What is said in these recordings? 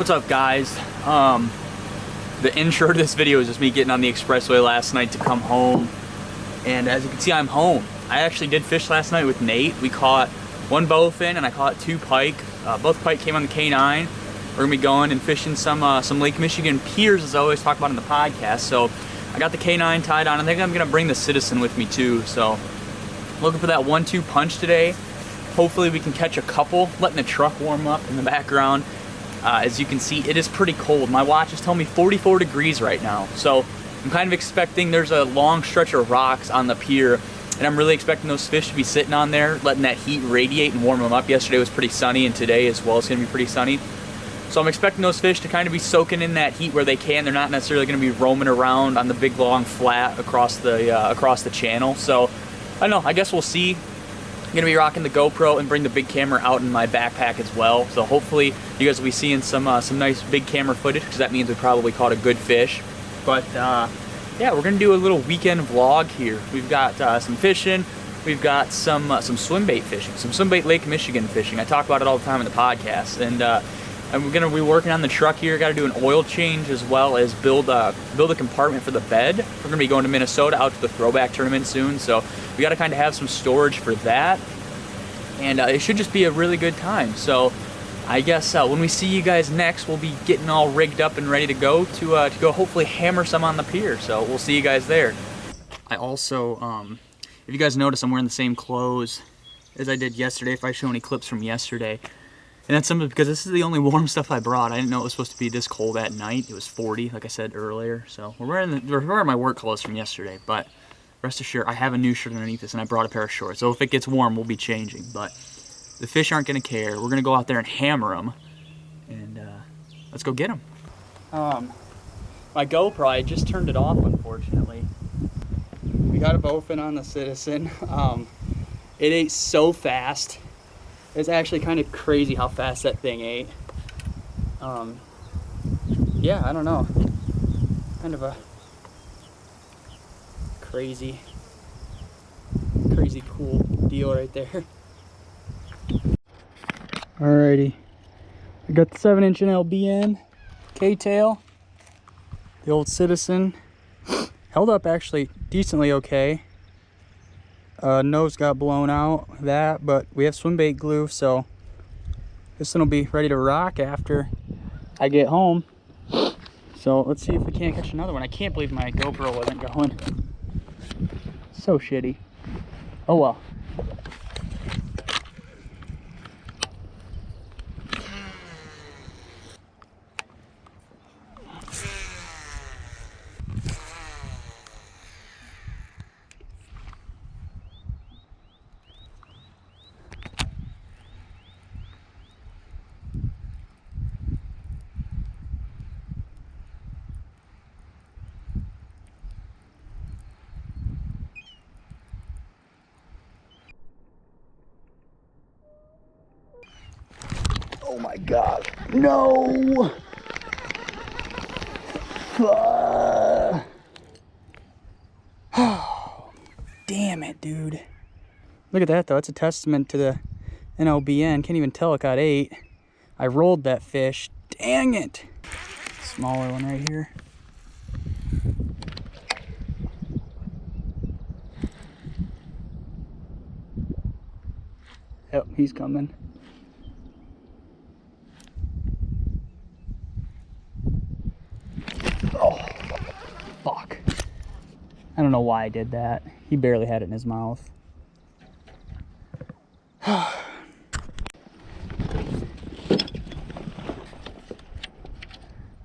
What's up, guys? The intro to this video is just me getting on the expressway last night to come home. And as you can see, I'm home. I actually did fish last night with Nate. We caught one bowfin and I caught 2 pike. Both pike came on the K9. We're gonna be going and fishing some Lake Michigan piers, as I always talk about in the podcast. So I got the K9 tied on. I think I'm gonna bring the Citizen with me too. So looking for that 1-2 punch today. Hopefully we can catch a couple, letting the truck warm up in the background. As you can see, it is pretty cold. My watch is telling me 44 degrees right now. So I'm kind of expecting there's a long stretch of rocks on the pier, and I'm really expecting those fish to be sitting on there, letting that heat radiate and warm them up. Yesterday was pretty sunny, and today as well is gonna be pretty sunny. So I'm expecting those fish to kind of be soaking in that heat where they can. They're not necessarily gonna be roaming around on the big long flat across the channel. So I don't know, I guess we'll see. I'm gonna be rocking the GoPro and bring the big camera out in my backpack as well. So hopefully you guys will be seeing some nice big camera footage, because that means we probably caught a good fish. But yeah, we're gonna do a little weekend vlog here. We've got some fishing. We've got some swimbait fishing, some swimbait Lake Michigan fishing. I talk about it all the time in the podcast. And we're gonna be working on the truck here. Got to do an oil change as well as build a compartment for the bed. We're gonna be going to Minnesota out to the throwback tournament soon, so we got to kind of have some storage for that. And it should just be a really good time. So I guess when we see you guys next, we'll be getting all rigged up and ready to go hopefully hammer some on the pier. So we'll see you guys there. I also, if you guys notice, I'm wearing the same clothes as I did yesterday. If I show any clips from yesterday. And that's simply because this is the only warm stuff I brought. I didn't know it was supposed to be this cold at night. It was 40, like I said earlier. So we're wearing my work clothes from yesterday, but rest assured, I have a new shirt underneath this, and I brought a pair of shorts. So if it gets warm, we'll be changing. But the fish aren't gonna care. We're gonna go out there and hammer them, and let's go get them. My GoPro, I just turned it off, unfortunately. We got a bowfin on the Citizen. It ate so fast. It's actually kind of crazy how fast that thing ate. Yeah, I don't know. Kind of a crazy cool deal right there. Alrighty. I got the 7-inch LBN K-tail. The old Citizen. Held up actually decently okay. Nose got blown out, but we have swim bait glue, so this one will be ready to rock after I get home. So let's see if we can't catch another one. I can't believe my GoPro wasn't going. So shitty. Oh well. Oh my god, no! Oh, damn it, dude. Look at that though, it's a testament to the NLBN. Can't even tell it got 8. I rolled that fish, dang it! Smaller one right here. Yep, he's coming. Oh, fuck. I don't know why I did that. He barely had it in his mouth. I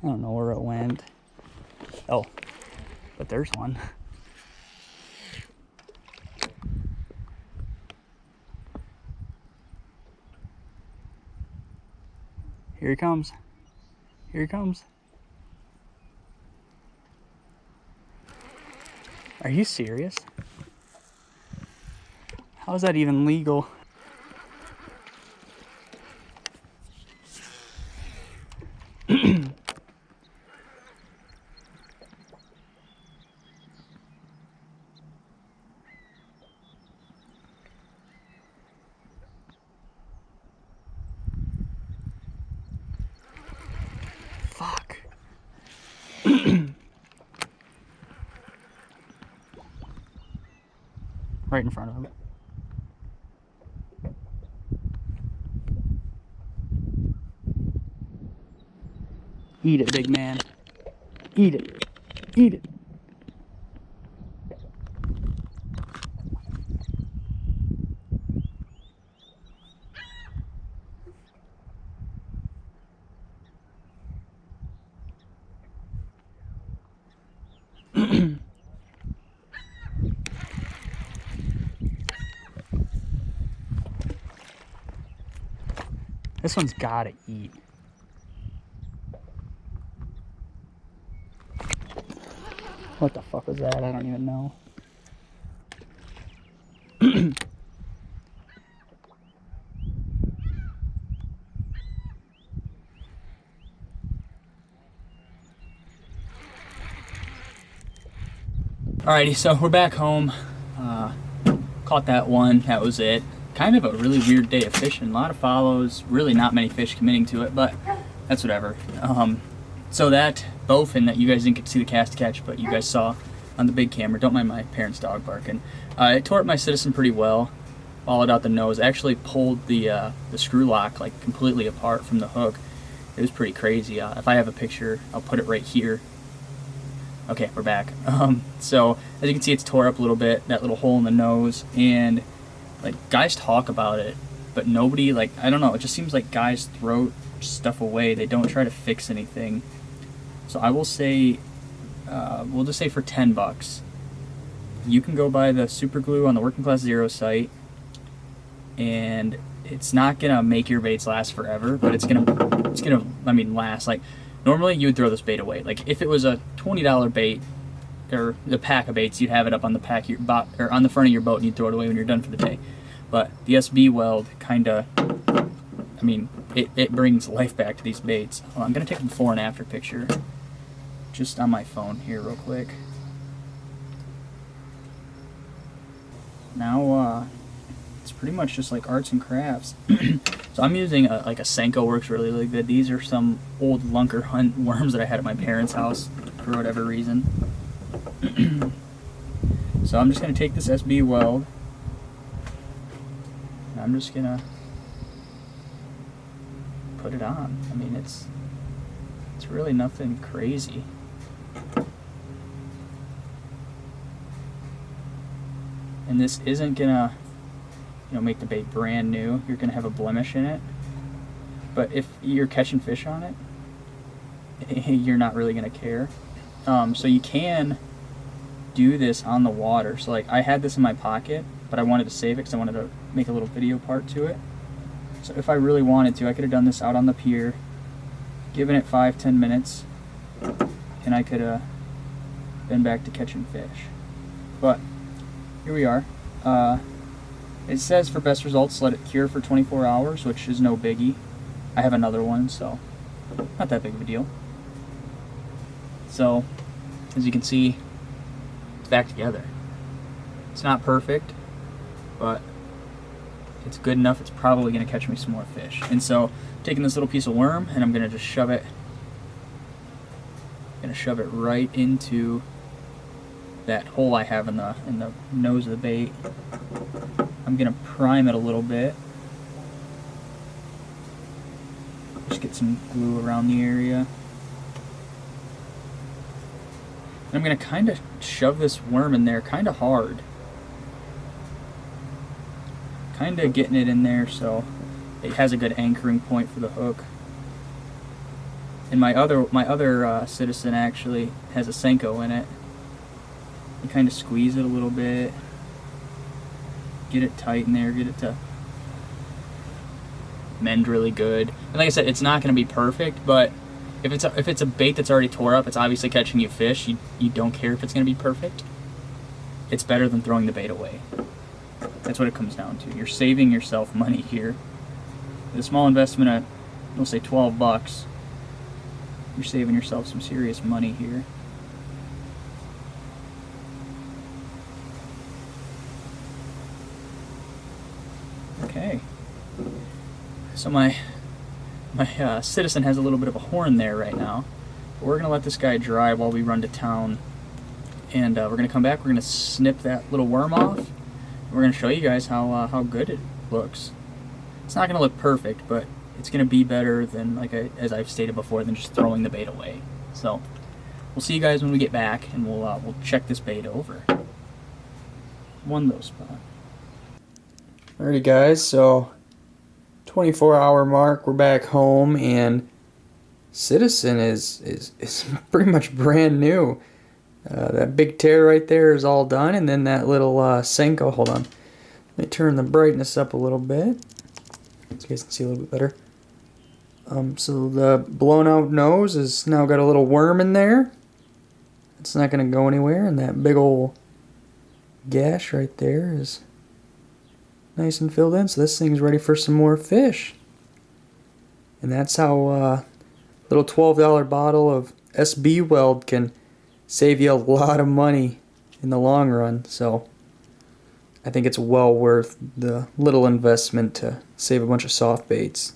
don't know where it went. Oh, but there's one. Here he comes. Here he comes. Are you serious? How is that even legal? Right in front of him. Eat it, big man. Eat it. Eat it. This one's gotta eat. What the fuck was that? I don't even know. Alrighty, so we're back home. Caught that one, that was it. Kind of a really weird day of fishing. A lot of follows, really not many fish committing to it, but that's whatever. So that bowfin that you guys didn't get to see the cast catch, but you guys saw on the big camera, don't mind my parents' dog barking. It tore up my Citizen pretty well, followed out the nose, actually pulled the screw lock like completely apart from the hook. It was pretty crazy. If I have a picture, I'll put it right here. Okay, we're back. So as you can see, it's tore up a little bit, that little hole in the nose, and like guys talk about it, but nobody, like, I don't know, it just seems like guys throw stuff away. They don't try to fix anything. So I will say, we'll just say for 10 bucks, you can go buy the super glue on the Working Class Zero site, and it's not gonna make your baits last forever, but it's gonna, I mean, last. Like, normally you would throw this bait away. Like if it was a $20 bait or the pack of baits, you'd have it up on the pack of your boat or on the front of your boat, and you'd throw it away when you're done for the day. But the SB weld kind of, I mean, it brings life back to these baits. I'm gonna take a before and after picture just on my phone here real quick. Now it's pretty much just like arts and crafts. So I'm using like a Senko, works really good. These are some old Lunker Hunt worms that I had at my parents' house for whatever reason. So I'm just gonna take this SB weld, and I'm just gonna put it on. I mean, it's really nothing crazy. And this isn't gonna, make the bait brand new. You're gonna have a blemish in it. But if you're catching fish on it, you're not really gonna care. So you can do this on the water. So like I had this in my pocket, but I wanted to save it because I wanted to make a little video part to it. So if I really wanted to, I could have done this out on the pier, given it 5-10 minutes, and I could have been back to catching fish. But here we are. It says for best results, let it cure for 24 hours, which is no biggie. I have another one, so not that big of a deal. So, as you can see, it's back together. It's not perfect, but it's good enough. It's probably going to catch me some more fish. And so, taking this little piece of worm, and I'm going to just shove it. Right into that hole I have in the nose of the bait. I'm gonna prime it a little bit. Just get some glue around the area. And I'm gonna kind of shove this worm in there kind of hard. Kind of getting it in there so it has a good anchoring point for the hook. And my other Citizen actually has a Senko in it. You kind of squeeze it a little bit, get it tight in there, get it to mend really good. And like I said, it's not going to be perfect, but if it's a bait that's already tore up, it's obviously catching you fish. You don't care if it's going to be perfect. It's better than throwing the bait away. That's what it comes down to. You're saving yourself money here. With a small investment at, we'll say 12 bucks, you're saving yourself some serious money here. Okay, so my Citizen has a little bit of a horn there right now. We're gonna let this guy dry while we run to town, and we're gonna come back. We're gonna snip that little worm off. We're gonna show you guys how good it looks. It's not gonna look perfect, but it's gonna be better than, as I've stated before, than just throwing the bait away. So we'll see you guys when we get back, and we'll check this bait over. One low spot. Alrighty, guys. So 24-hour mark. We're back home, and Citizen is pretty much brand new. That big tear right there is all done, and then that little Senko. Hold on. Let me turn the brightness up a little bit so you guys can see a little bit better. So the blown out nose has now got a little worm in there. It's not going to go anywhere, and that big old gash right there is nice and filled in. So this thing's ready for some more fish. And that's how little $12 bottle of SB Weld can save you a lot of money in the long run. So I think it's well worth the little investment to save a bunch of soft baits.